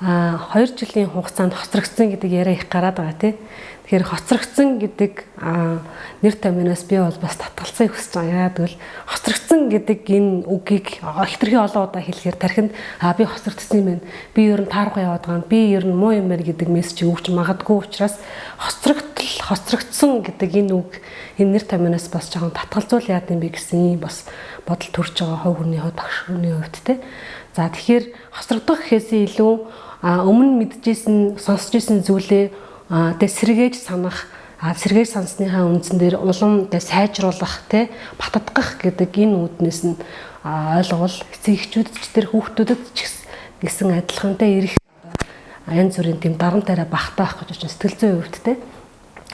2 жилийн хугацаанд хоцрогдсон гэдэг яриа их гараад байгаа тий. Тэгэхээр хоцрогдсон гэдэг нэр томьёоноос би бол бас татгалцахыг хүсэж байгаа. Яагаад гэвэл хоцрогдсон гэдэг энэ үгийг хитрхи олон удаа хэлэхээр тархинд би хоцрогдсон юм байна. Би ер нь таарахгүй яваад байгаа юм. Би ер нь муу юм байна гэдэг мессеж өгч магадгүй учраас хоцрогдсон гэдэг энэ үг энэ нэр томьёоноос бас жоохон татгалзуул яад юм бэ гэсэн бас бодол төрж байгаа хувь хүний хувьд багш хүний хувьд тий. За тэгэхээр хоцрогдох гэхээс илүү өмнө мэдчихсэн сонсч ирсэн зүйлээ сэргээж санах сэргээж санссныхаа үндсэн дээр улам сайжруулах тий батадгах гэдэг энэ үүднээс нь ойлгол эцэг эхчүүдэд ч тэр хүүхдүүдэд ч гэсэн адилхантай ирэх янз бүрийн тийм дарам тариа багтаах гэж байна сэтгэл зүйн хувьд тий.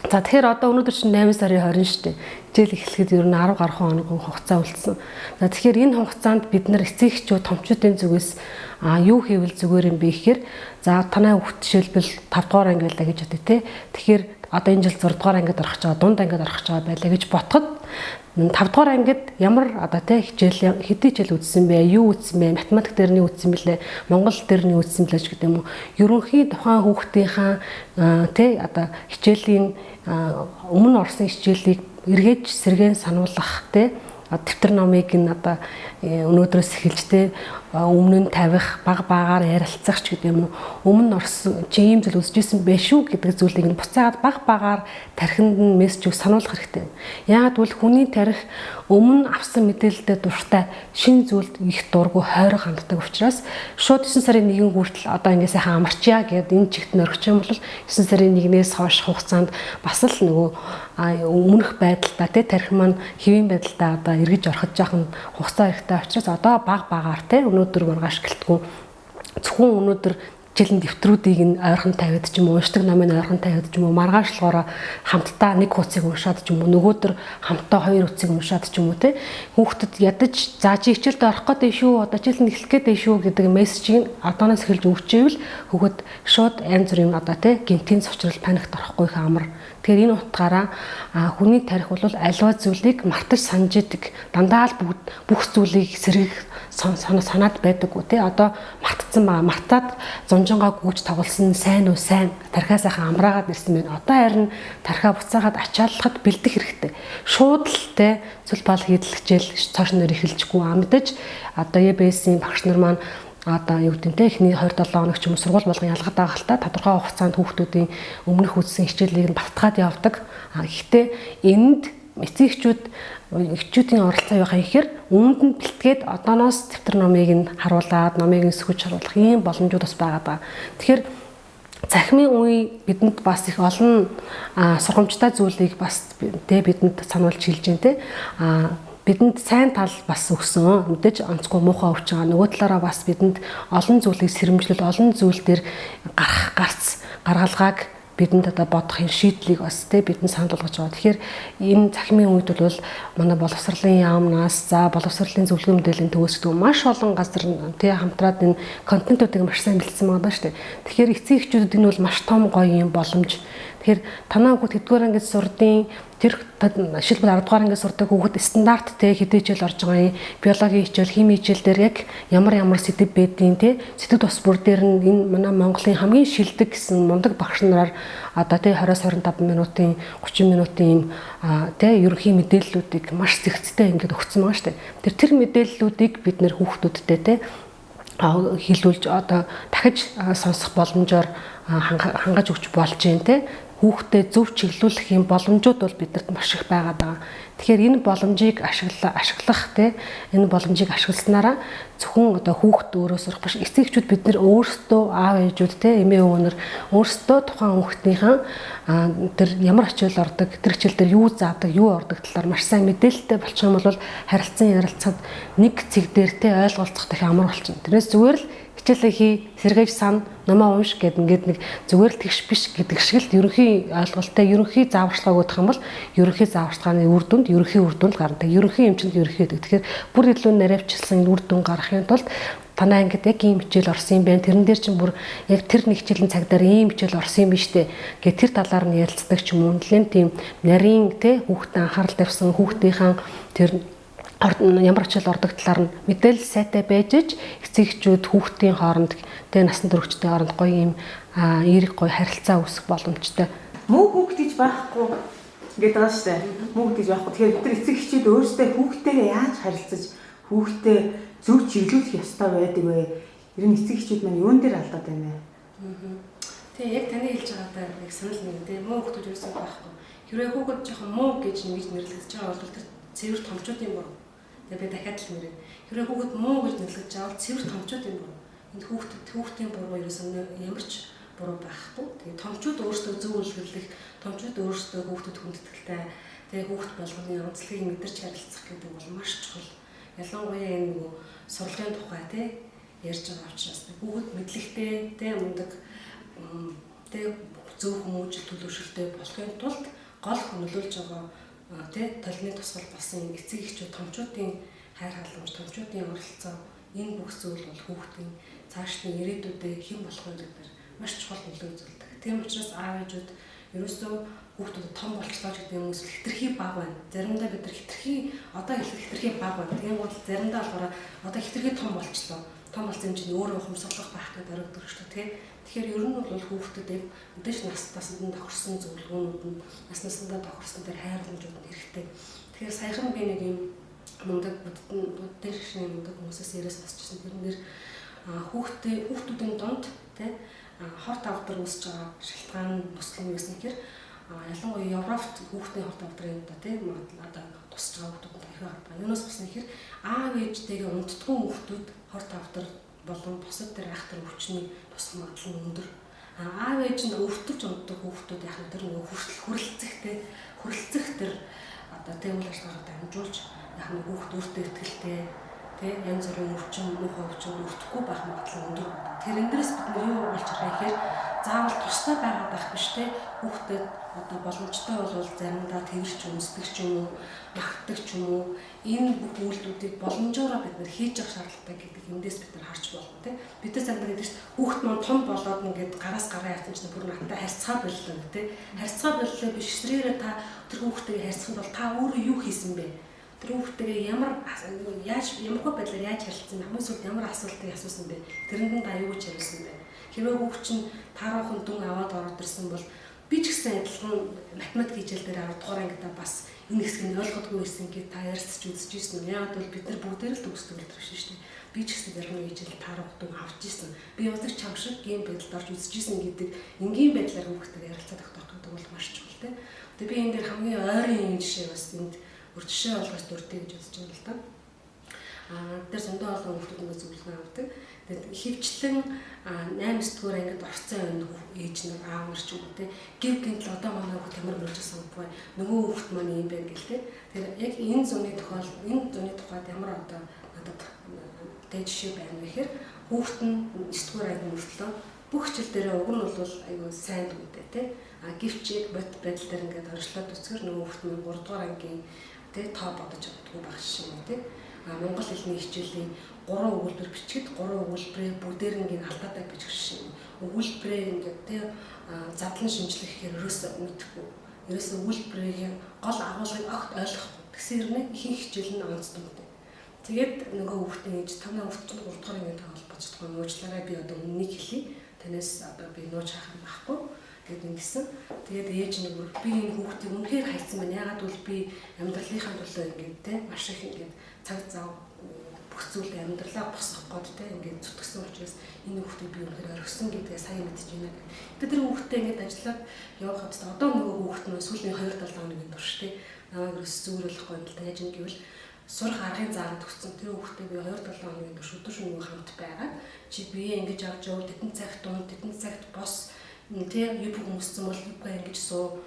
За тэгэхээр одоо өнөөдөр чинь 8 сарын 20 шүү дээ. Хичээл эхлэхэд ер нь 10 гаруй хоногийн хугацаа үлдсэн. За тэгэхээр энэ хугацаанд бид нар эцэг эхчүүд томчуудын зүгээс юу хийвэл зүгээр юм бэ гэхээр за танай хүүхд жишээлбэл 5 дугаар анги байлаа гэж бодъё те. Тэгэхээр одоо энэ жил 6 дугаар ангид орох гэж байгаа, дунд ангид орох гэж байгаа байлаа гэж ботход 5 дугаар ангид ямар одоо те хичээл хэдий хичээл үзсэн бэ? Юу үзсэн бэ? Математик дээрний үзсэн бэлээ, монгол дээрний үзсэн бэлээ ч гэдэг юм уу. Ерөнхий тухайн хүүхдийнхаа те одоо хичээлийн өмнө орсон хичээлийг эргэж сэргээн сануулгах те дэвтэр номыг н одоо өнөөдрөөс эхэлж те өмнө нь тавих баг багаар ярилцах ч гэдэг юм уу өмнө орсон чи ийм зүйл үзчихсэн байх шүү гэдэг зүйлийг нь буцаагаад баг багаар тархинд нь мессеж сануулах хэрэгтэй. Яагаад гэвэл хүний тарих өмнө авсан мэдээлэлтэй дуртай шин зүйлд их дургу хойроо ханддаг учраас шууд 9 сарын 1-ний хүртэл одоо ингэ сайхан амарчаа гэдэг энэ чигт нөрөх юм бол 9 сарын 1-ээс хойш хугацаанд бас л нөгөө өмнөх байдалтай те тарих маань хэвийн байдалтай одоо эргэж ороход жаахан хугацаа хэрэгтэй учраас одоо баг багаар те өнөөдөр маргааш гэлтгүй зөвхөн өнөөдөр хичээлийн дэвтрүүдийг нь ойрхон тавиад ч юм уу уншдаг номыг ойрхон тавиад ч юм уу маргаашлагаараа хамтдаа нэг хуудсыг уншаад ч юм уу нөгөөдөр хамтдаа 2 хуудсыг уншаад ч юм уу те хүүхдэд ядаж за чи хичээлд орох гэдэг шүү одоо хичээлд эхлэх гэдэг шүү гэдэг мессежийг одооноос эхэлж өгчээвэл хүүхэд шууд янз бүрийн одоо те гинтийн цочрол паникт орохгүй их амар. Тэгэхээр энэ утгаараа хүний тарих бол аливаа зүйлийг мартаж санаж идэг дандаа л бүх зүйлийг сэргэх санаад байдаг үү те одоо мартцсан байгаа мартаад зунжингаа гүйж тоглосон сайн уу сайн тархиа сайхан амраагаад ирсэн байна. Одоо харин тархиа буцаагаад ачааллахад бэлдэх хэрэгтэй. Шууд л те зүйл бал хийдэлхжээл цааш нэр эхэлжгүй амдаж одоо ЕБС-ийн багш нар маань одоо юу гэдэг нь эхний 27 хоног ч юм уу сургууль болгон ялгаад байгаа хэл та тодорхой хугацаанд хүүхдүүдийн өмнөх үзсэн хичээлийг нь бавтгаад явдаг. Гэхдээ энд эцэг эхчүүдийн оролцоо явах ихээр үүнд нь бэлтгээд одооноос дэвтэр номыг нь харуулад номыг нь сөхөж харуулах ийм боломжууд бас байгаа. Тэгэхээр цахимын үе бидэнд бас их олон сургамжтай зүйлийг бас бидэнд сануулж хэлж байна те. Бидэнд сайн тал бас өгсөн. Мэдээж онцгой муухай өвч байгаа. Нөгөө талаараа бас бидэнд олон зүйлийг сэрэмжлэл, олон зүйл дээр гаргалгааг бидэнд одоо бодох шийдлийг бас бидэнд санал болгож байгаа. Тэгэхээр энэ цахимын үед бол манай боловсролын яамнаас за боловсролын зөвлөгөө мэдээллийн төвөөс гэдэг маш олон газар хамтраад энэ контентуудыг маш сайн бэлдсэн байгаа даа шүү дээ. Тэгэхээр эцэг эхчүүдэд энэ бол маш том гоё юм боломж. Тэгэхээр танаа хүүхд хэдгээр ангид сурдیں۔ Тэр шилбэл 10 дугаар ангид сурдаг хүүхд стандарт те хэдий хичээл орж байгаа юм. Биологийн хичээл, химийн хичээл дээр яг ямар сэдв байдیں۔ Те сэдв тус бүр дээр нь энэ манай Монголын хамгийн шилдэг гэсэн мундаг багш нараар одоо те 20-25 минутын 30 минутын те ерөнхий мэдээллүүдийг маш зэгцтэй ингээд өгсөн байгаа шүү дээ. Тэр мэдээллүүдийг бид нэр хүүхдүүдтэй те хэлүүлж одоо дахиж сонсох боломжоор хангаж өгч болж байна те. Хүүхдэд зөв чиглүүлэх юм боломжууд бол бидэнд маш их байгаа даа. Тэгэхээр энэ боломжийг ашиглах те энэ боломжийг ашигласнараа зөвхөн одоо хүүхд өөрөө сурах биш эцэг эхчүүд бид нэр өөрсдөө аав ээжүүд те эмээ өвгөнөр өөрсдөө тухайн хүүхдийнхээ тэр ямар хичээл ордог тэр хичээл дээр юу заадаг юу ордог талаар маш сайн мэдээлэлтэй болчих юм бол харилцан ярилцахад нэг цэг дээр те ойлголцох их амар болчихно. Тэрнээс зүгээр л хичээлээ хий, сэргээж сан, намаа унш гэд ингээд нэг зүгээр л тэгш биш гэдэг шиг л ерөнхий ойлголттой ерөнхий зааварчилгааг өгөх юм бол ерөнхий зааварчилгааны үр дүнд ерөнхий үр дүнд гарна. Ерөнхий эмчилж ерөнхий гэдэг. Тэгэхээр бүр илүү наривчлсан үр дүн гаргахын тулд танаа ингээд яг ийм хичээл орсон юм байна. Тэрэн дээр чинь бүр яг тэр нэг хичээлийн цагдаар ийм хичээл орсон юм биш үү гэ тэр талаар нь ярилцдаг ч юм уу. Нэлээд тийм нарийн те хүүхдэд анхаарал тавьсан хүүхдийнхээ тэр ямар ачаал ордог талаар нь мэдээлэл сайтай байж ич эцэг эхчүүд хүүхдийн хооронд тэгээ насан туршидтэй хооронд гоё юм эерэг гоё харилцаа үүсэх боломжтой. Муу хүүхд гэж байхгүй гэдэг байгаа шүү дээ. Муу гэж байхгүй. Тэгэхээр бид нар эцэг эхчүүд өөрсдөө хүүхдтэйгээ яаж харилцаж хүүхдээ зөв чиглүүлэх ёстой байдаг вэ? Ер нь эцэг эхчүүд маань юун дээр алдаад байна вэ? Тэгээ яг таны хэлж байгаатай яг санал нэг тийм муу хүүхдүүд юусэн байхгүй. Хэрвээ хүүхэд жоохон муу гэж нэрлэгдэж байгаа бол тэр цэвэр томчуудын буруу. Тэгээ би дахиад л нэрээ. Хэрвээ хүүхэд муу гэж нэрлэгдэж байгаа бол цэвэр томчуудын буруу. Энд хүүхдийн буруу ерөөсөн ямар ч буруу байхгүй. Тэгээ томчууд өөрсдөө зөв үйлчлэх, томчууд өөрсдөө хүүхдэд хүндэтгэлтэй, тэгээ хүүхд болгоны онцлогийг мэдэрч харилцах гэдэг бол маш чухал. Ялангуяа энэ нөгөө сургуулийн тухай тий ярьж байгаа учраас хүүхэд мэдлэгтэй, тий мундаг, тий зөв хүмүүжил төлөвшөлтэй болохын тулд гол хөнөөлж байгаа тий толны тусгал болсон эцэг эхчүүд томчуудын хайр халамж, томчуудын оролцоо энэ бүх зүйл бол хүүхдийн цаашдын ирээдүйдээ хэн болох вэ гэдгээр маш чухал нөлөө үзүүлдэг. Тийм учраас аав ээжүүд ерөөсөө хүүхдүүдэд том болчлоо гэдэг юм уу хэтэрхий бага байна. Заримдаа бид нар хэтэрхий одоо хэлэх хэтэрхий бага байна. Тийм бол заримдаа болохоор одоо хэтэрхий том болчлоо. Том болсон юм чинь өөрөө ухамсарлах байх гэдэг оройдог шүү дээ. Тэгэхээр ер нь бол хүүхдүүдэд мэдээж насндаа тохирсон зөвлөгөөнүүд нь насндаа тохирсон тэр хайр халамжууд нь хэрэгтэй. Тэгэхээр саяхан би нэг юм мундаг буддын шишний мундаг хүмүүсээс яриа сонсчихсан. Тэрнээр хүүхдүүдийн донд тий хорт авдар үүсэж байгаа шалтгаан туслан юусэн гэхээр ялангуяа Европт хүүхдийн хорт авдрын тий одоо тусч байгаа хүүхдүүд их байгаа. Юунаас болсон гэхээр аав ээжтэйгээ унтдаггүй хүүхдүүд хорт авдар болон босод тэр айхтар өвчний тусах магадлал нь өндөр. Аав ээж нь өвтөрч унтдаг хүүхдүүд яг тэр нөгөө хүрэлцэх тэр одоо тийм үйл ажиллагаагаар дамжуулж яг нэг хүүхд өөртөө ихтэй тий янз бүрийн өвчин, муухай өвчин өртөхгүй байх магадлал өндөр. Тэр эндээс бид нар юу болж байгаа гэхээр заавал тустай байгаад байх биш тий хүүхдэд одоо боломжтой бол заримдаа тэрч үнсдэг ч юм уу, магтдаг ч юм уу энэ бүх үйлдэлүүдийг боломжоор бид нар хийж явах шаардлагатай гэдэг эндээс бид нар харж болно тий. Бид нар заримдаа гэдэг чинь хүүхд маань том болоод ингээд гараас гараа яатсан чинь бүр надтай харьцаа боллоо тий. Харьцаа боллоо биш эсрээрээ та тэр хүүхдтэйгээ харьцахын бол та өөрөө юу хийсэн бэ? Тэр хүүхдтэйгээ ямархуу байдлаар яаж харилцсан бэ? Хамгийн сүүлд ямар асуултыг асуусан бэ? Тэрэнд та юу гэж хариулсан бэ? Хэрвээ хүүхд чинь тааруухан дүн аваад ороод ирсэн бол би ч гэсэн адилхан математик хичээл дээр 10 дугаар ангидаа бас энэ хэсгийг ойлгодгүй байсан гэдээ та ярьцч үзчихсэн юм. Яагаад бол бид нар бүгдээр л төгсдөг байх шүү дээ. Би ч гэсэн зарим нэг хичээл тааруух дүн авч ирсэн. Би яздаг чам шиг гейм байдалд орж үзчихсэн гэдэг энгийн байдлаар хүүхдтэй ярилцаад тогтоох бол маш чухал тийм. Тэгээ би энэ дээр хамгийн ойрын юм жишээ бас энд жишээ болгож дуртай гэж үзэж байна л да. Тэр зөндөө олон хүүхдүүд зөвлөгөө авдаг. Тэгээд хөвчлэн 8-9 дугаар ангид орцсон байна ээж нэг аав нар ч юм уу те. Гів гинтл одоо манай хүүхд ямар мөржсэн үгүй. Нөгөө хүүхд маань юм байна гэл те. Тэгэхээр яг энэ зуны тухайд ямар одоо надад тэ жишээ байна вэ гэхээр хүүхд нь 9 дугаар анги мөртлөө бүх хичээл дээр уг нь бол аюу сайн дүүтэй те. Гівчийг байдал дээр ингээд оршлоод үцгэр нөгөө хүүхд нь 3 дугаар ангийн тэ тоо бодож чаддгүй байх шиг юм те. Монгол хэлний хичээлийн 3 өгүүлбэр бичгэд 3 өгүүлбэрээ бүгдээрнгийн алдаатай бичих шиг. Өгүүлбэрээ ингээд тэ задлан шинжлэх гэхээр ерөөсөө мэдэхгүй. Ерөөсөө өгүүлбэрийн гол агуулгыг огт ойлгохгүй. Тэгсэн хэрнээ ихэнх хичээл нь онцлогтой. Тэгээд нөгөө хүүхдийн ээж танаа хүүхдтэй 3 дугаар ангийн холбож чадахгүй нууцлаараа би одоо үннийг хэлье. Танаас одоо би нууж хаах юм байхгүй гэд ингэсэн. Тэгээд ээж нэг би энэ хүүхдийг үнэхээр хайцсан байна. Ягаад бол би амьдралынхаа төлөө ингээд те маш их ингээд цаг зав бүх зүйлд амьдралаа босгох гээд те ингээд зүтгэсэн учраас энэ хүүхдийг би үнэхээр орхисон гэдгээ сайн мэдэж байна. Тэгээд тэр хүүхдтэй ингээд ажиллаад явахад одоо нөгөө хүүхд нь сүүлийн 2-7 хоногийн турш те намайг ерөөс зүгөрлөхгүй юм л та яаж юм гэвэл сурах аргын заагаад өгсөн тэр хүүхдтэй би 2-7 хоногийн турш өдөр шөнөгүй хамт байгаад чи бие ингэж авч яв тэтэн цагт дунд тэтэн цагт бос тэг юу хүмүүссэн бол юугаа ингэж суу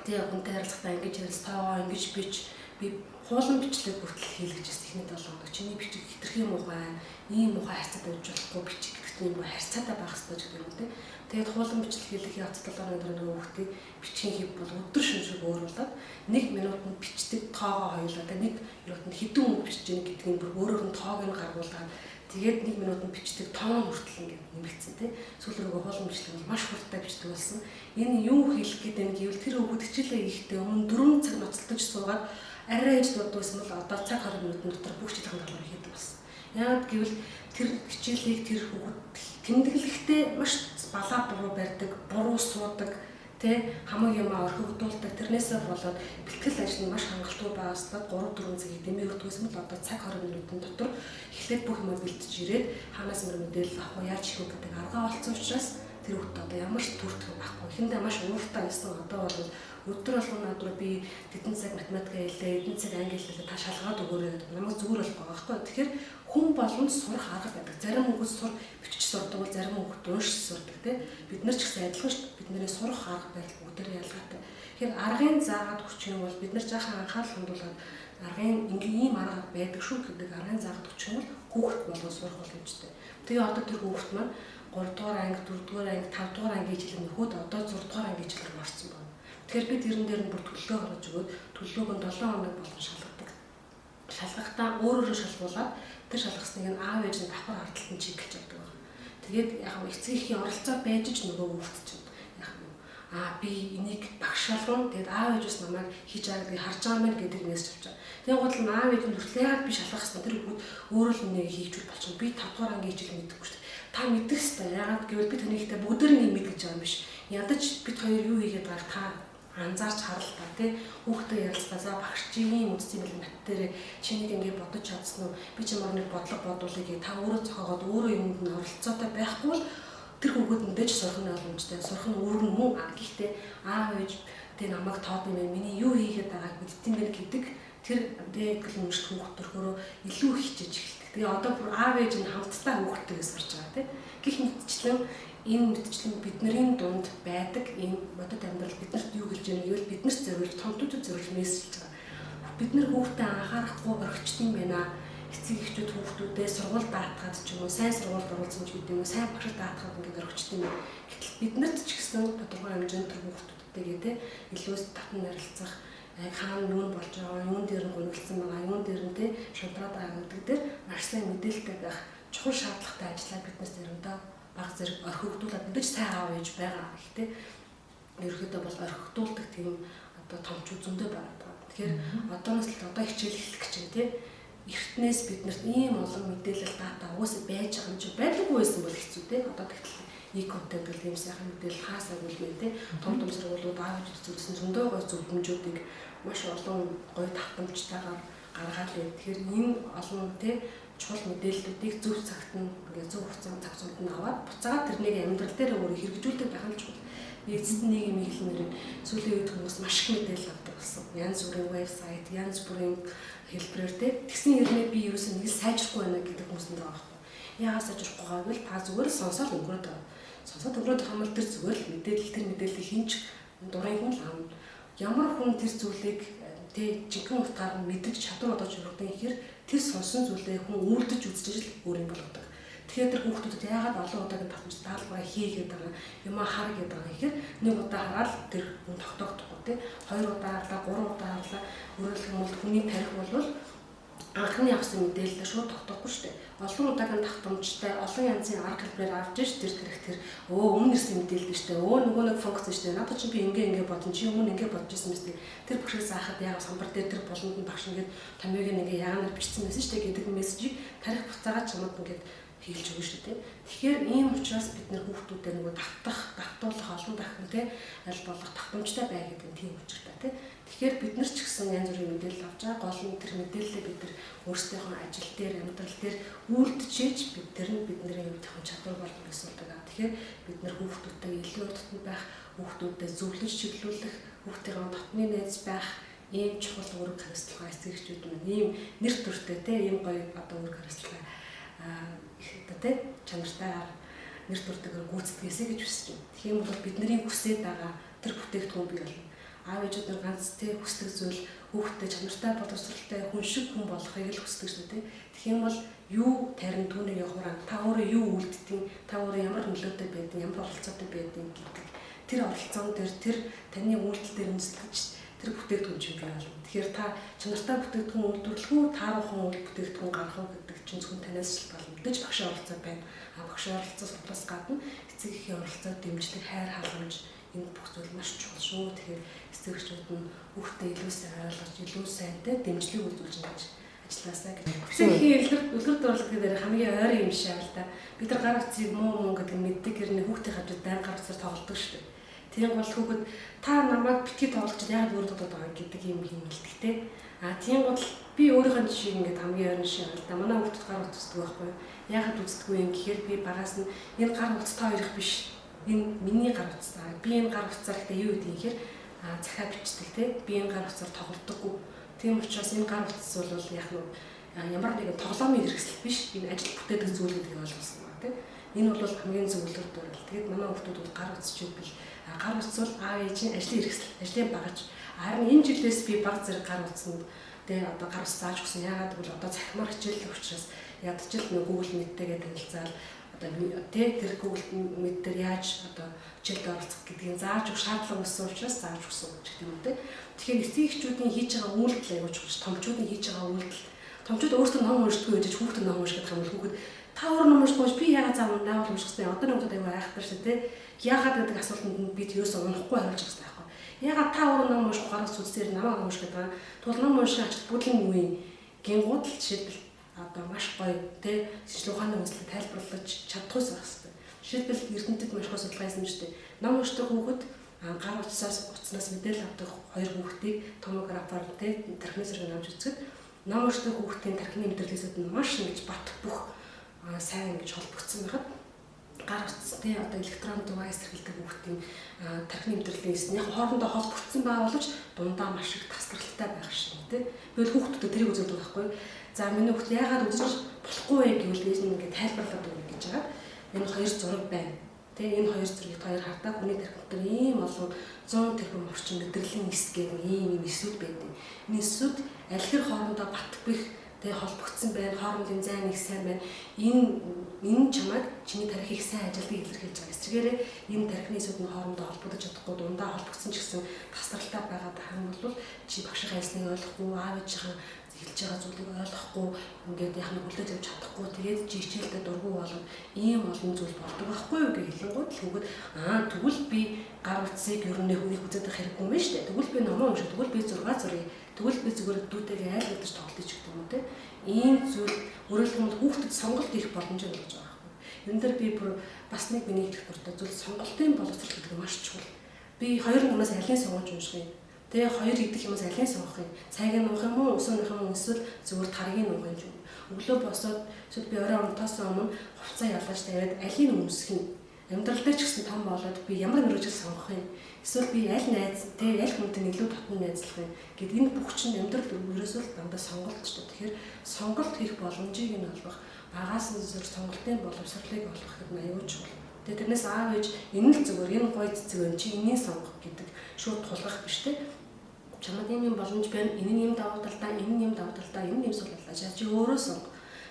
тэг хүнтэй харилцахдаа ингэж ярил тааваа ингэж бич би хуулан бичлэг бүртэл хийлгэж ирсэн ихний 7 хоног чиний бичиг хитрхи муухай ийм муухай харьцаатай байж болохгүй бичиг гэхдээ юм харьцаатай байх хэрэгтэй гэдэг юм тэг. Тэгээд хуулан бичлэг хийлгэх явц 7 хоногийн дараа нөгөө хүүхдийг бичгийн хэв бол өдөр шөнөшөг өөрөөлөд 1 минутанд бичдэг тоогоо хоёулаа тэг 1 минутанд хэдэн үг бичиж гэнэ гэдгийг бүр өөрөөр нь тоог нь гаргуулад Тэгээд 1 минутанд бичдэг тоон хүртэл ингээд нэмэгдсэн тий. Сүүл рүүгээ хоолн бичлэг бол маш хурдтай бичдэг болсон. Энэ юу хэлэх гээд юм гэвэл тэр хүүхэд хичээлээ хийхдээ өмнө 4 цаг ноцтолж суугаад арай ээж дуудсан бол одоо цаг 20 минутын дотор бүх хичээлийн талбар хийдэг болсон. Яагаад гэвэл тэр хичээлийг тэр хүүхэд тэмдэглэхдээ маш балаа буруу барьдаг, буруу суудаг, тэ хамаг юмаа орхигдуулдаг. Тэрнээсээ болоод бэлтгэл ажил нь маш хангалттай байгааслаад 3-4 цагийг дэмий өртгөөсөн бол одоо цаг 20 минутын дотор эхлээд бүх юмаа бэлтэж ирээд хаанаас мөр мэдээлэл авах уу, яаж хийх вэ гэдэг аргаа олцсон учраас тэр хүүхд одоо ямар ч төртгөн байхгүй. Эхэндээ маш ууртай байсан. Одоо бол өдөр болгон надруу би тэдэн цаг математик хэлээ, эдэн цаг англи хэлээ та шалгаад өгөөрэй гэдэг намайг зүгээр болох байгаа байхгүй. Тэгэхээр хүн болгонд сурах арга байдаг. Зарим хүүхэд сур бичиж сурдаг бол зарим хүүхэд уншиж сурдаг тий. Бид нар ч гэсэн адилхан шүү дээ. Бидний сурах арга барил бүгдээр ялгаатай. Тэгэхээр аргын заагаад өгч юм бол бид нар жаахан анхаарал хандуулаад аргын ингийн ийм арга байдаг шүү гэдэг аргын заагаад өгч юм бол хүүхэд болгон сурах боломжтой. Тэгээ одоо тэр хүүхэд маань 3 дугаар анги, 4 дугаар анги, 5 дугаар анги хичээл нөхөд одоо 6 дугаар анги хичээл орсон байна. Тэгэхээр бид тэрэн дээр нь бүр төлөвлөгөө гаргаж өгөөд төлөвлөгөөг нь 7 хоног болгон шалгадаг. Шалгахтаа өөрөөрөө шалгуулад тэр шалгасныг нь аав ээж нь давхар ардталт нь чиглэж авдаг байна. Тэгээд яг эцгийн оролцоо байж ч нөгөө хүүхэд чинь яг би энийг багшаалган тэгээд аав ээжээс намайг хийж байгаагийг харж байгаа мэн гэдэг нээс авчаа. Тэгээд гол нь аав ээж нь хүртэл яагаад би шалгах гэсэн тэр хүүхэд өөрөө л нэг хийж болчихно. Би 5 дугаар ангийн хичээл мэддэггүй шүү дээ. Та мэддэг хэвээр яагаад гэвэл би таны ихтэй бүгдээр нэг мэдгэж байгаа юм биш. Ядаж бид хоёр юу хийгээд байгааг та анзаарч харал та тий. Хүүхдээ ярилцлаа за багш чи ийм үздсэн юм бэл мат дээр чинийг ингээд бодож чадсан уу? Би чамаар нэг бодлого бодуулъя та өөрөө зохиогоод өөрөө юмд нь оролцоотой байхгүй бол тэр хүүхэд мэдээж сурах нь боломжтой. Сурах нь өөр нь мөн гэхдээ аав ээж тэ намайг тоод юм миний юу хийгээд байгааг мэдтiin байх гэдэг тэр дээдгэл юмшил хүүхэд төрхөөрөө илүү хичээж эхэлдэг. Тэгээ одоо бүр аав ээж нь хамтдаа хүүхдтэйгээ сурч байгаа тий. Гэх мэтчлэн энэ мэтчлэн бидний дунд байдаг энэ бодит амьдрал биднэрт юу гэж юм гэвэл биднэрт зориулж томтуудад зориулж мессежж байгаа. Бид нар хүүхдээ анхаарахгүй орхичдсан байна. Эцэг эхчүүд хүүхдүүдээ сургууль даатгаад ч юм уу сайн сургуульд оруулсан ч гэдэг юм уу сайн багшд даатгаад ингээд орхичдсан юм. Гэтэл биднэрт ч гэсэн тодорхой хэмжээнд тэр хүүхдүүдтэйгээ те илүү татан нарилцах хаана юу болж байгаа, юун дээр нь гонигдсан байгаа, юун дээр нь те шудраад байгаа гэдэг дээр маш сайн мэдээлэлтэй байх чухал шаардлагатай ажиллаа биднээс заримдаа баг зэрэг орхигдуулаад мэдээж сайн аав ээж байгаа. Гэхдээ ерөөхдөө бол орхигдуулдаг тийм одоо томчууд зөндөө байгаа. Тэгэхээр одооноос л одоо хичээл эхлэх гэж байна те. Эртнээс биднэрт ийм олон мэдээлэл дата угаасаа байж байгаа юм чи байдаггүй байсан бол хэцүү те. Одоо тэгтэл нэг контент гэл ийм сайхан мэдээлэл хаасаа үлгэн те. Том сургуулиуд аав ээж зүйлсэн зөндөө гой зөвлөмжүүдийг маш олон гой татамжтайгаар гаргаад байна. Тэгэхээр энэ олон те чухал мэдээллүүдийг зөв цагт нь ингээд зөв хугацаанд цаг цугт нь аваад буцаад тэрнийг амьдрал дээр өөрөө хэрэгжүүлдэг байх нь чухал. Эцэст нэг юм хэлмээр сүүлийн үед хүмүүс маш их мэдээлэл авдаг болсон. Янз бүрийн вебсайт, янз бүрийн хэлбэрээр тэгсэн хэрнээ би ерөөсөө нэг сайжрахгүй байна гэдэг хүмүүс нь байгаа байхгүй. Яагаад сайжрахгүй байгаа вэ? Та зүгээр сонсоод өнгөрөөд байгаа. Сонсоод өнгөрөөд байгаа юм тэр зүгээр л мэдээлэл тэр мэдээллийг хинч дурын хүн л аавна. Ямар хүн тэр зүйлийг жинхэнэ утгаар нь мэддэг чадвар одож өргөдөн ихээр тэр сонсон зүйлээ хүн үйлдэж үзэж л өөр юм болгодог. Тэгэхээр тэр хүүхдүүдэд яагаад олон удаагийн татамж даалгавраа хийгээд байгаа юм хар гэдэг байгаа ихээр нэг удаа хараад тэр хүн тогтоогдохгүй тий 2 удаа харлаа 3 удаа харлаа өөрөлдөх юм бол хүний тарих бол анхны авсан мэдээлэл шууд тогтоохгүй шүү дээ. Олон удаагийн татамжтай олон янзын арга хэлбэрээр авч ш тэр тарих тэр өмнө ирсэн мэдээлэл шүү дээ. Нөгөө нэг функц шүү дээ. Надад чи би ингээ бодсон чи өмнө ингээ бодож ирсэн мэт тэр багшаас заахад яг самбар дээр тэр болонд нь багш ингээд томьёог ингээ яагаар бичсэн байсан шүү дээ гэдэг мессежийг тарих буцаагаад чамд ингээд хэлж өгнө шүү дээ. Тэгэхээр ийм учраас бид нэр хүүхдүүдэд нөгөө давтуулах олон дахин тий аль болох татамжтай бай гэдэг нь тийм учиртай тий. Тэгэхээр бид нар ч гэсэн янз бүрийн мэдээлэл авч байгаа. Гол нь тэр мэдээлэлээ бид нар өөрсдийнхөө ажил дээр, амьдрал дээр үйлдчихэж бид тэр нь бидний өөрийнхөө чадвар болно гэсэн үг. Тэгэхээр бид нар хүүхдүүдтэй илүү дотн байх, хүүхдүүдэд зөвлөж чиглүүлэх, хүүхдийн дотны найз байх ийм чухал үүрэг хариуцлага эцэгчүүд маань ийм нэр төртэй тий ийм гоё одоо үүрэг хариуцлага их чанартайгаар нэр төртэйгээр гүйцэтгээсэй гэж хүсэж байна. Тэгэх юм бол бидний хүсээд байгаа тэр бүтээгдэхүүн бий болно. Аав ээжүүд нар ганц хүсдэг зүйл хүүхдтэй чанартай боловсралтай хүн шиг хүн болохыг л хүсдэг шүү дээ. Тэгэх юм бол юу тарин түүнийг хураан та өөрөө юу үлддэг, та өөрөө ямар нөлөөтэй байдгийг, ямар оролцоотой байдгийг гэдэг тэр оролцоон дээр тэр таны үйлдэл дээр үндэслэж тэр бүтээгдэхүүн чинь бий болно. Тэгэхээр та чанартай бүтээгдэхүүн үйлдвэрлэх үү, тааруухан бүтээгдэхүүн гаргах уу гэдэг чинь зөвхөн танаас шалтгаална. Мэдээж багшийн оролцоо байна. Багшийн оролцоос судлаас гадна эцэг эхийн оролцоо дэмжлэг, хайр халамж энэ бүх зүйл маш чухал шүү. Тэгэхээр эцэг эхчүүд нь хүүхдээ илүү сайн ойлгож, илүү сайнтай дэмжлэг үзүүлж ингэж ажилласаа гэж. Эцэг эхийн үлгэр дуурайлагын дээр хамгийн ойрын юм шиг л да. Бид нар гар утсыг муу гэдэг мэддэг гэрний хүүхдээ хажууд байн гар утсаар тоглодог шүү дээ. Тийм бол хүүхэд та намайг битгий тоглож яагаад өөр додод байгаа гэдэг юм хэлдэг те. Тийм бол би өөрийнхөө жишээг ингээд хамгийн ойрын шиг л да. Манай хүүхдэд гар утсдаг байхгүй. Яагаад үздэг юм гэхээр би багаас нь энэ гар утас та хоёрох биш. Энэ миний гар утас. Би энэ гар утсаар ихтэй юу гэдэг юм гэхээр захаа бичдэг те. Би энэ гар утсаар тоглодоггүй. Тийм учраас энэ гар утас бол яг нь ямар нэгэн тоглоомын хэрэгсэл биш. Энэ ажил бүтээдэг зүйл гэдгийг ойлгосон байна те. Энэ бол хамгийн зөв үлгэр дуурай. Тэгээд манай хүүхдүүд гар утас чийвэл гар утас бол аав ээжийн ажлын хэрэгсэл, ажлын багаж. Харин энэ жилээс би баг зэрэг гар утсанд тэгээ одоо гар ус зааж өгсөн. Яагаад гэвэл одоо захимаар хичээл учраас ядчил нэг Google Meet-тэйгээ танилцаад одоо тэр Google Meet дээр яаж одоо хичээлд оролцох гэдгийг зааж өгөх шаардлага болсон учраас зааж өгсөн гэх юм үү. Тэгэхээр эцэг эхчүүдийн хийж байгаа үйлдэл аягүй чухал. Томчуудын хийж байгаа үйлдэл. Томчууд өөрсдөө ном уншдаггүй гэж хүүхдээ ном унших гэдэг юм бол хүүхэд та өөр ном уншдаггүй би яагаад заавал унших гэсэн. Одоо нэг удаа аягүй айхтар шүү дээ. Яагаад гэдэг асуултанд би тэрөөсөө унахгүй хариулж байгаа байхгүй. Яагаад та өөр ном унших гараас үзсээр намайг унших гэдэг. Тэгвэл ном унших ач бүдлийн үе гингууд л жишээлбэл одоо маш гоё тий шинжлэх ухааны үндэслэл тайлбарлаж чадхгүйс байх хэрэгтэй. Жишээлбэл Эрдэнэтэд маш их судалгаа хийсэн шүү дээ. Ном уншдаг хүүхэд гар утаснаас мэдээлэл авдаг хоёр хүүхдийг томографаар тий тархины зэрэг авч үзэхэд ном уншдаг хүүхдийн тархины мэдрэлээсүүд нь маш ингэж бат бөх сайн ингэж холбогдсон байхад гар утас тий одоо электрон девайс хэрэглэдэг хүүхдийн тархины мэдрэлээс нь яг хоорондоо холбогдсон байгуулж дундаа маш их тасралттай байх шиг тий. Тэгвэл хүүхдүүдэд тэрийг үзүүлдэг байхгүй. За миний хүүхд яагаад үзэж болохгүй вэ гэвэл би ингээд тайлбарлаад өгнө гэж байгаа. Энэ хоёр зураг байна. Тэгээ энэ хоёр зургийг хоёр хардаа хүний тархинд дээр ийм олон 100 тэрбум орчим мэдрэлийн эс гэдэг ийм эсүүд байдаг. Энэ эсүүд аль хэр хоорондоо бат бэх тэгээ холбогдсон байна. Хоорондын зай нэг сайн байна. Энэ чамайг чиний тархийг сайн ажилтгийг илэрхийлж байгаа. Эсвэргээрээ энэ тархины эсүүд нь хоорондоо холбогдож чадахгүй дундаа холбогдсон ч гэсэн тасралтай байгаад байгаа юм бол чи багшийн хайсныг ойлгохгүй, аав ээжийн хэлж байгаа зүйлийг ойлгохгүй ингээд яг нэг хүлээж авч чадахгүй тэгээд чи хичээлдээ дургу болоод ийм олон зүйл болдог байхгүй юу гэж хэлэнгууд л хүүхэд тэгвэл би гар утсыг ер нь хүнийг үзээд байх хэрэггүй юм байна шүү дээ. Тэгвэл би номоо уншиж, тэгвэл би зураг зуръя. Тэгвэл би зүгээр дүүтэйгээ айл гэдэж тоглож гэх юм уу те. Ийм зүйл өөрөлдмөл хүүхдэд сонголт хийх боломжтой болгож байгаа байхгүй. Энэ дээр би бүр бас нэг миний хэлэх дуртай зүйл сонголтын боловсрол гэдэг маш чухал. Би хоёр юмнаас алийг сонгож унших юм. Тэгээ хоёр идэх юмас алийг сонгох юм. Цайг нь уух юм уу, усан уух юм уу, эсвэл зүгээр таргийг уух юм. Өглөө босоод эсвэл би орой унтахаас өмнө хувцас ялгаж тавиад алийг өмсөх юм. Амьдрал дээр ч гэсэн том болоод би ямар мөрөжл сонгох юм. Эсвэл би аль найз, тэгээ аль хүнтэй илүү татна найзлах юм гэдэг энэ бүх чинь амьдрал ерөөсөө л дандаа сонголт ч гэдэг. Тэгэхээр сонголт хийх боломжийг нь олгох, багаас нь зөв сонголтын боловсролыг олгох гэдэг нь аюул чухал. Тэгээ тэрнээс аав ээж энэ л зүгээр энэ гоё цэцэг байна чи энийг сонгох гэдэг шууд тулгах биш те. Чамд ийм юм боломж байна. Энэ нь юм давуу талтай, энэ нь юм давуу талтай, энэ нь юм сул талтай. Чи өөрөө сонго.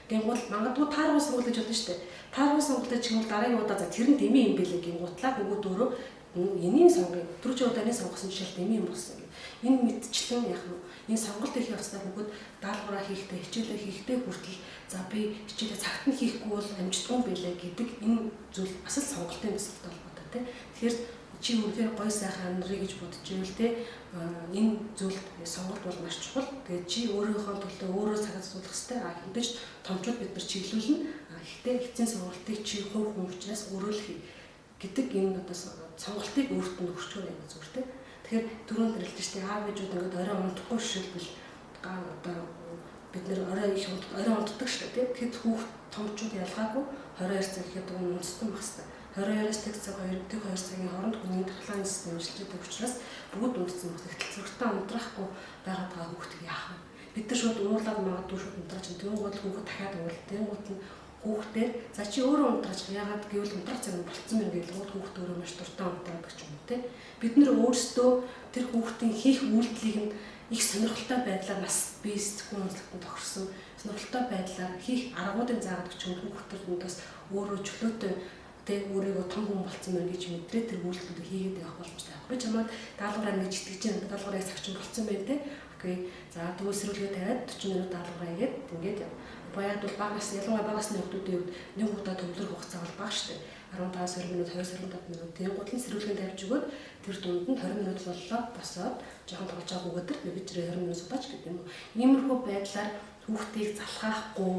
Гингууд магадгүй тааргуу сонгол гэж бодно шүү дээ. Тааргуу сонголтоо чимэл дараагийн удаа за тэр нь дэмий юм бэлээ гингуутлаа бүгд өөрөө энийг сонгоё. Түрүү чи удааны сонгосон жишээл дэмий юм болсон гэх. Энэ мэдчлэн яг нь энэ сонголт хийх явцдаа бүгд даалгавраа хийхдээ, хичээлээ хийхдээ хүртэл за би хичээлээ цагт нь хийхгүй бол амжтгүй байлаа гэдэг энэ зүйл бас л сонголтын төсөлтэй холбоотой тий. Тэгэхээр чи үнэхээр гой сайхан амьдрыг гэж бодож ивэл те энэ зүйл сонголт бол маш чухал. Тэгээд чи өөрийнхөө төлөө өөрөө цагаа зуулах хэрэгтэй. Хэдэж томчууд бид нар чиглүүлнэ. Гэхдээ эцсийн сонголтыг чи хувь хүн учраас өөрөө л хий гэдэг энэ одоо сонголтыг өөртөө өгчөөр юм зүгээр те. Тэгэхээр түрүүнд нэрлэж штэ аав ээжүүд ингээд орой унтахгүй шилбэл одоо бид нэр орой унтдаг штэ те. Тэгэхэд хүүхд томчууд ялгаагүй 22 цаг ихэд унтсан байх хэрэгтэй. 22-аас цаг 2 цагийн хооронд хүний дархлааны систем ажилладаг учраас бүгд унтсан байх. Тэгтэлцвэртэй унтрахгүй байгаад байгаа хүүхдийг яах вэ? Бид нар шууд уурлаад магадгүй шууд унтраач. Тэнгууд хүүхэд дахиад уурал. Тэнгууд нь хүүхдээр за чи өөрөө унтраач. Яагаад гэвэл унтраах цаг нь болцсон юм гээл хүүхд өөрөө маш дуртай унтраадаг ч юм уу те. Бид нар өөрсдөө тэр хүүхдийн хийх үйлдэлийг нь их сонирхолтой байдлаар бас бие сэтгүүн онцлогтод тохирсон сонирхолтой байдлаар хийх аргуудыг заадаг ч юм хүүхдүүд бас өөрөө чөлөөтэй тэ өөрийгөө том хүн болсон мэн гэж мэдрээ тэр үйлдэлүүдийг хийгээд явах боломжтой байх. Би чамайг даалгавраар нэг итгэж чинь даалгавраа цагчин болсон байх те. Окей. За төвөөсрүүлгээ тавиад 40 минут даалгавраа хийгээд ингээд яв. Бояд бол багаас ялангуяа багасны хүмүүсийн хувьд нэг удаа төвлөрөх хугацаа бол бага штэ. 15-20 минут, 20-25 минут тийм гутлын сэрүүлгийн тавьж өгөөд тэр дунд нь 20 минут боллоо босоод жоохон тоглож байгаа өгөөдөр би жирээ 20 минут удаач гэдэг юм уу. Иймэрхүү байдлаар хүүхдийг залхаахгүй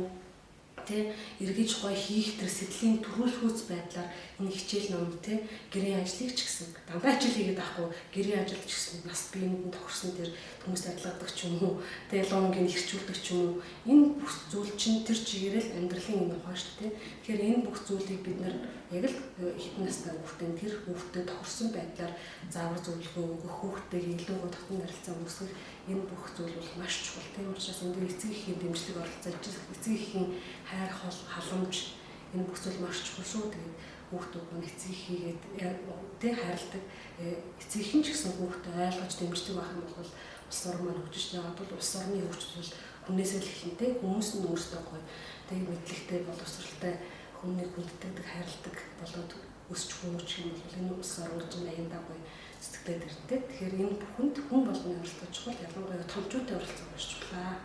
тэ эргэж гоё хийх тэр сэтгэлийн төрүүлхүүц байдлаар энэ хичээл ном тэ гэрийн ажлыг ч гэсэн дандаа ажил хийгээд байхгүй гэрийн ажилд ч гэсэн бас биеинд нь тохирсон тэр хүмүүст адилгадаг ч юм уу тэ лонгийн хэрчүүлдэг ч юм уу энэ бүх зүйл чинь тэр чигээрэл амьдралын юм байна шүү дээ. Тэгэхээр энэ бүх зүйлийг бид нар яг л хэдэн настай хүүхдээ тэр хүүхдэд тохирсон байдлаар заавар зөвлөгөө өгөх хүүхдтэйг илүү татан харилцаа үүсгэх энэ бүх зүйл бол маш чухал. Тийм учраас энэ дээр эцэг эхийн дэмжлэг оролцож эцэг эхийн хайр халамж энэ бүх зүйл маш чухал шүү. Тэгээд хүүхдүүд нь эцэг эхийгээд тэ хайрладаг эцэг эхийн ч гэсэн хүүхдэд ойлгож дэмждэг байх юм бол улс орн маань хөгжиж байгаа бол улс орны хөгжил хүнээсээ л эхэлнэ. Хүмүүс нь өөрсдөө гоё тэгээд мэдлэгтэй боловсралтай хүмүүнийг хүнддэг хайрладаг болоод өсч хүмүүч юм бол энэ улс орн чинь аяндаа гоё сэтгэлтэй дэртэй. Тэгэхээр энэ бүхэнд хүн болгоны оролцоо чухал ялангуяа томчуудын оролцоо маш чухал.